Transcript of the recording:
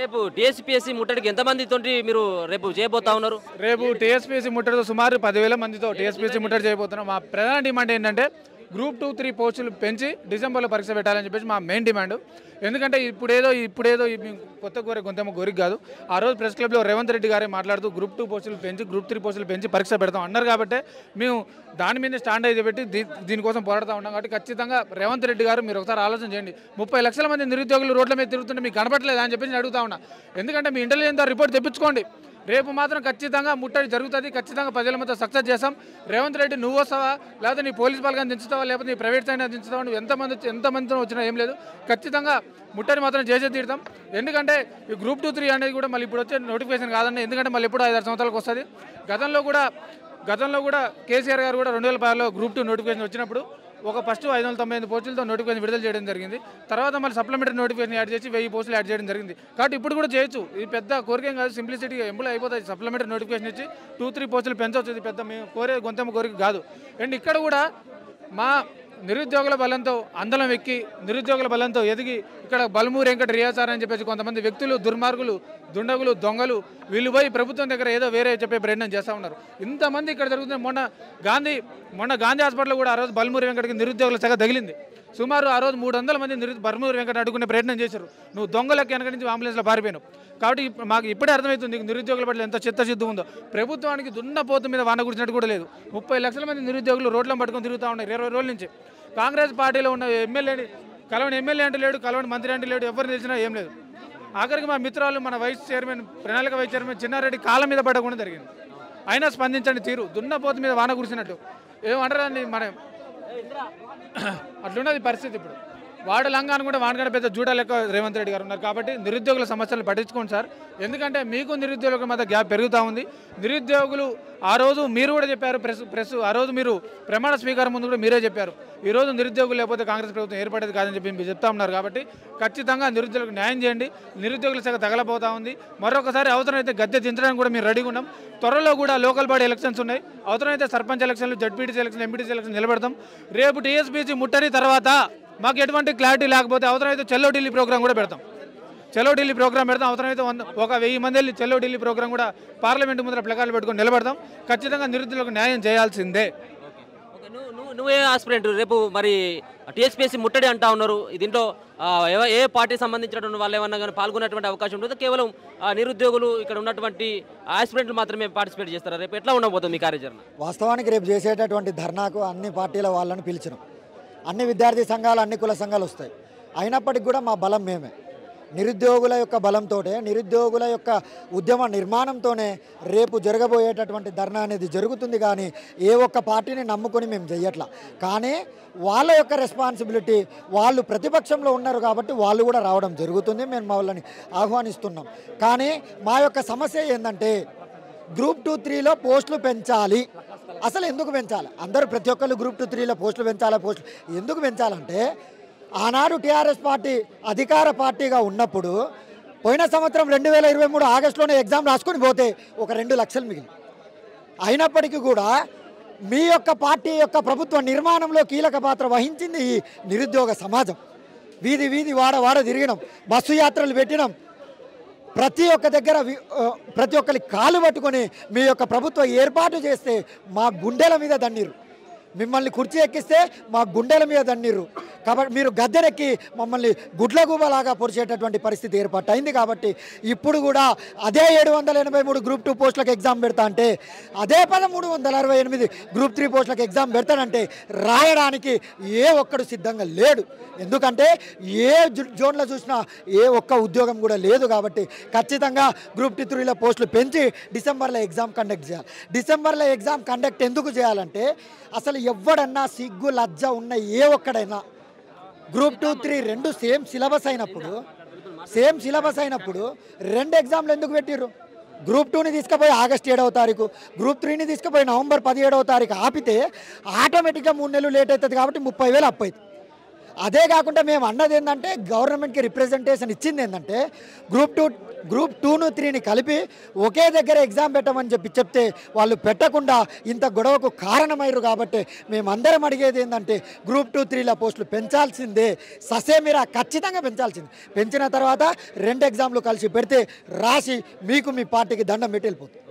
రేపు టీఎస్పీఎస్సీ ముట్టడికి ఎంతమందితో మీరు రేపు చేయబోతా ఉన్నారు? రేపు టీఎస్పీఎస్సీ ముట్టడితో సుమారు 10,000 మందితో టీఎస్పీఎస్సీ ముట్టడి చేయబోతున్నాం. మా ప్రధాన డిమాండ్ ఏంటంటే గ్రూప్ 2, 3 పోస్టులు పెంచి డిసెంబర్లో పరీక్ష పెట్టాలని చెప్పేసి మా మెయిన్ డిమాండ్. ఎందుకంటే ఇప్పుడేదో కొత్త కొంతేమో గోరికి కాదు. ఆ రోజు ప్రెస్ క్లబ్లో రేవంత్ రెడ్డి గారే మాట్లాడుతూ గ్రూప్ 2 పోస్టులు పెంచి గ్రూప్ 3 పోస్టులు పెంచి పరీక్ష పెడతాం అన్నారు. కాబట్టి మేము దాని మీద స్టాండ్ అయితే పెట్టి దీనికోసం పోరాడుతూ ఉన్నాం. కాబట్టి ఖచ్చితంగా రేవంత్ రెడ్డి గారు మీరు ఒకసారి ఆలోచన చేయండి. 30 లక్షల మంది నిరుద్యోగులు రోడ్ల మీద తిరుగుతుంటే మీకు కనపట్లేదు అని చెప్పేసి అడుగుతా ఉన్నా. ఎందుకంటే మీ ఇంటెలిజెన్స్ రిపోర్ట్ తెప్పించుకోండి. రేపు మాత్రం ఖచ్చితంగా ముట్టడి జరుగుతుంది. ఖచ్చితంగా ప్రజల మధ్య సక్సెస్ చేస్తాం. రేవంత్ రెడ్డి నువ్వు వస్తావా, లేకపోతే నీ పోలీస్ బలగాన్ని దించుతావా, లేకపోతే నీ ప్రైవేట్ సైన్ దించుతావా, నువ్వు ఎంతమందితో వచ్చినా ఏం లేదు. ఖచ్చితంగా ముట్టడి మాత్రం చేసే తీరుతాం. ఎందుకంటే ఈ గ్రూప్ 2, 3 అనేది కూడా మళ్ళీ ఇప్పుడు వచ్చే నోటిఫికేషన్ కాదండి. ఎందుకంటే మళ్ళీ ఎప్పుడు 5-6 సంవత్సరాలకు వస్తుంది. గతంలో కూడా కేసీఆర్ గారు కూడా 2016లో గ్రూప్ 2 నోటిఫికేషన్ వచ్చినప్పుడు ఒక ఫస్ట్ 598 పోస్టులతో నోటిఫికేషన్ విడుదల చేయడం జరిగింది. తర్వాత మళ్ళీ సప్లిమెంటరీ నోటిఫికేషన్ యాడ్ చేసి 1000 పోస్టులు యాడ్ చేయడం జరిగింది. కాబట్టి ఇప్పుడు కూడా చేయొచ్చు. ఇది పెద్ద కోరికేం కాదు, సింప్లిసిటీగా ఎంబుల్ అయిపోతుంది. సప్లిమెంటరీ నోటిఫికేషన్ ఇచ్చి 2-3 పోస్టులు పెంచవచ్చు. ఇది పెద్ద మేము గొంతెమ్మ కోరిక కాదు. అండ్ ఇక్కడ కూడా మా నిరుద్యోగుల బలంతో అందలం ఎక్కి నిరుద్యోగుల బలంతో ఎదిగి ఇక్కడ బలమూరు వెంకట రియాసార్ అని చెప్పేసి కొంతమంది వ్యక్తులు, దుర్మార్గులు, దుండగులు, దొంగలు వీళ్ళు పోయి ప్రభుత్వం దగ్గర ఏదో వేరే చెప్పే ప్రయత్నం చేస్తూ ఉన్నారు. ఇంతమంది ఇక్కడ జరుగుతుంది. మొన్న గాంధీ హాస్పిటల్లో కూడా ఆ రోజు బలమూరు వెంకటకి నిరుద్యోగుల సగ తగిలింది. సుమారు ఆ రోజు 300 మంది బలమూరు వెంకట అడుగునే ప్రయత్నం చేశారు. నువ్వు దొంగలకి వెనక నుంచి అంబులెన్స్లో పారిపోయాను. కాబట్టి మాకు ఇప్పుడే అర్థమవుతుంది నిరుద్యోగుల పట్ల ఎంత చిత్తశుద్ధి ఉందో. ప్రభుత్వానికి దున్నపోతు మీద వాన గురించినట్టు కూడా లేదు. 30 లక్షల మంది నిరుద్యోగులు రోడ్లను పట్టుకొని తిరుగుతూ ఉన్నారు 20 రోజుల నుంచి. కాంగ్రెస్ పార్టీలో ఉన్న ఎమ్మెల్యేని కలవని ఎమ్మెల్యే అంటే లేడు, కలవని మంత్రి అంటే లేడు, ఎవరిని తెలిసినా ఏం లేదు. ఆఖరికి మా మిత్రాలు మన ప్రణాళిక వైస్ చైర్మన్ చిన్నారెడ్డి కాళ్ళ మీద పడకుండా జరిగింది. అయినా స్పందించండి తీరు దున్నపోతు మీద వాన కురిసినట్టు ఏమంటారండి. మనం అట్లున్నది పరిస్థితి. ఇప్పుడు వాడు లంగా అనుకుంటే వాడికంటే పెద్ద జూడా లెక్క రేవంత్ రెడ్డి గారు ఉన్నారు. కాబట్టి నిరుద్యోగుల సమస్యలను పట్టించుకోండి సార్. ఎందుకంటే మీకు నిరుద్యోగుల మధ్య గ్యాప్ పెరుగుతూ ఉంది. నిరుద్యోగులు ఆ రోజు మీరు కూడా చెప్పారు, ప్రెస్ ఆ రోజు మీరు ప్రమాణ స్వీకారం ముందు కూడా మీరే చెప్పారు, ఈరోజు నిరుద్యోగులు లేకపోతే కాంగ్రెస్ ప్రభుత్వం ఏర్పడేది కాదని చెప్పి మీరు చెప్తా ఉన్నారు. కాబట్టి ఖచ్చితంగా నిరుద్యోగులకు న్యాయం చేయండి. నిరుద్యోగుల శాఖ తగలబోతూ ఉంది. మరొకసారి అవసరమైతే గద్దె దించడానికి కూడా మేము రెడీగా ఉన్నాం. త్వరలో కూడా లోకల్ బాడీ ఎలక్షన్స్ ఉన్నాయి. అవసరమైతే సర్పంచ్ ఎలక్షన్లు, జడ్పీటీసీ ఎలక్షన్, ఎంపీటీసీ ఎలక్షన్ నిలబెడతాం. రేపు టీఎస్పీసీ ముట్టడి తర్వాత మాకు ఎటువంటి క్లారిటీ లేకపోతే అవసరమైతే చెల్లో ఢిల్లీ ప్రోగ్రాం కూడా పెడతాం. అవసరమైతే 1000 మంది వెళ్ళి చెల్లో ఢిల్లీ ప్రోగ్రాం కూడా పార్లమెంటు ముందర ప్లకార్డులు పెట్టుకొని నిలబెడతాం. ఖచ్చితంగా నిరుద్యోగులకు న్యాయం చేయాల్సిందే. నువ్వే ఆస్పిరెంట్ రేపు మరి టీఎస్పీఎస్సీ ముట్టడి అంటా ఉన్నారు. దీంట్లో ఏ పార్టీకి సంబంధించినటువంటి వాళ్ళు ఏమన్నా కానీ పాల్గొనేటువంటి అవకాశం ఉంటుంది? కేవలం నిరుద్యోగులు ఇక్కడ ఉన్నటువంటి ఆస్పిరెంట్లు మాత్రమే పార్టిసిపేట్ చేస్తారా? రేపు ఎట్లా ఉండబోతుంది మీ కార్యాచరణ? వాస్తవానికి రేపు చేసేటటువంటి ధర్నాకు అన్ని పార్టీల వాళ్ళని పిలిచినాం. అన్ని విద్యార్థి సంఘాలు, అన్ని కుల సంఘాలు వస్తాయి. అయినప్పటికీ కూడా మా బలం మేమే. నిరుద్యోగుల యొక్క బలంతో, నిరుద్యోగుల యొక్క ఉద్యమ నిర్మాణంతోనే రేపు జరగబోయేటటువంటి ధర్నా అనేది జరుగుతుంది. కానీ ఏ ఒక్క పార్టీని నమ్ముకొని మేము చెయ్యట్లా. కానీ వాళ్ళ యొక్క రెస్పాన్సిబిలిటీ, వాళ్ళు ప్రతిపక్షంలో ఉన్నారు కాబట్టి వాళ్ళు కూడా రావడం జరుగుతుంది. మేము వాళ్ళని ఆహ్వానిస్తున్నాం. కానీ మా యొక్క సమస్య ఏంటంటే గ్రూప్ 2, 3లో పోస్టులు పెంచాలి. అసలు ఎందుకు పెంచాలి? అందరూ ప్రతి ఒక్కళ్ళు గ్రూప్ 2, 3లో పోస్టులు ఎందుకు పెంచాలంటే ఆనాడు టీఆర్ఎస్ పార్టీ అధికార పార్టీగా ఉన్నప్పుడు పోయిన సంవత్సరం 2023 ఆగస్టులోనే ఎగ్జామ్ రాసుకొని పోతే ఒక 2 లక్షలు మిగిలి. అయినప్పటికీ కూడా మీ యొక్క పార్టీ యొక్క ప్రభుత్వ నిర్మాణంలో కీలక పాత్ర వహించింది ఈ నిరుద్యోగ సమాజం. వీధి వాడ తిరిగినాం, బస్సు యాత్రలు పెట్టినాం. ప్రతి ఒక్క దగ్గర ప్రతి ఒక్కరి కాలు పట్టుకొని మీ యొక్క ప్రభుత్వం ఏర్పాటు చేస్తే మా గుండెల మీద దన్నీరు. మిమ్మల్ని కుర్చీ ఎక్కిస్తే మా గుండెల మీద దన్నీరు. కాబట్టి మీరు గద్దెనెక్కి మమ్మల్ని గుడ్లగూబలాగా పొడిచేటటువంటి పరిస్థితి ఏర్పాటైంది. కాబట్టి ఇప్పుడు కూడా అదే 783 గ్రూప్ 2 పోస్టులకు ఎగ్జామ్ పెడతా అంటే, అదే 1368 గ్రూప్ 3 పోస్టులకు ఎగ్జామ్ పెడతానంటే రాయడానికి ఏ ఒక్కడు సిద్ధంగా లేడు. ఎందుకంటే ఏ జోన్లో చూసినా ఏ ఒక్క ఉద్యోగం కూడా లేదు. కాబట్టి ఖచ్చితంగా గ్రూప్ 2, 3లో పోస్టులు పెంచి డిసెంబర్లో ఎగ్జామ్ కండక్ట్ చేయాలి. డిసెంబర్లో ఎగ్జామ్ కండక్ట్ ఎందుకు చేయాలంటే అసలు ఎవడన్నా సిగ్గు లజ్జ ఉన్న ఏ ఒక్కడైనా గ్రూప్ 2, 3 రెండు సేమ్ సిలబస్ అయినప్పుడు 2 ఎగ్జామ్లు ఎందుకు పెట్టిర్రు? గ్రూప్ 2ని తీసుకుపోయి ఆగస్టు 7వ తారీఖు, గ్రూప్ 3ని తీసుకుపోయి నవంబర్ 17వ తారీఖు ఆపితే ఆటోమేటిక్గా 3 నెలలు లేట్ అవుతుంది. కాబట్టి 30,000 అప్పు అవుతుంది. అదే కాకుండా మేము అన్నది ఏంటంటే గవర్నమెంట్కి రిప్రజెంటేషన్ ఇచ్చింది ఏంటంటే గ్రూప్ 2ను 3ని కలిపి ఒకే దగ్గర ఎగ్జామ్ పెట్టమని చెప్తే వాళ్ళు పెట్టకుండా ఇంత గొడవకు కారణమయ్యారు. కాబట్టి మేమందరం అడిగేది ఏంటంటే గ్రూప్ 2, 3ల పోస్టులు పెంచాల్సిందే, ససేమిరా ఖచ్చితంగా పెంచాల్సిందే. పెంచిన తర్వాత 2 ఎగ్జామ్లు కలిసి పెడితే రాసి మీకు మీ పార్టీకి దండం పెట్టి వెళ్ళిపోతుంది.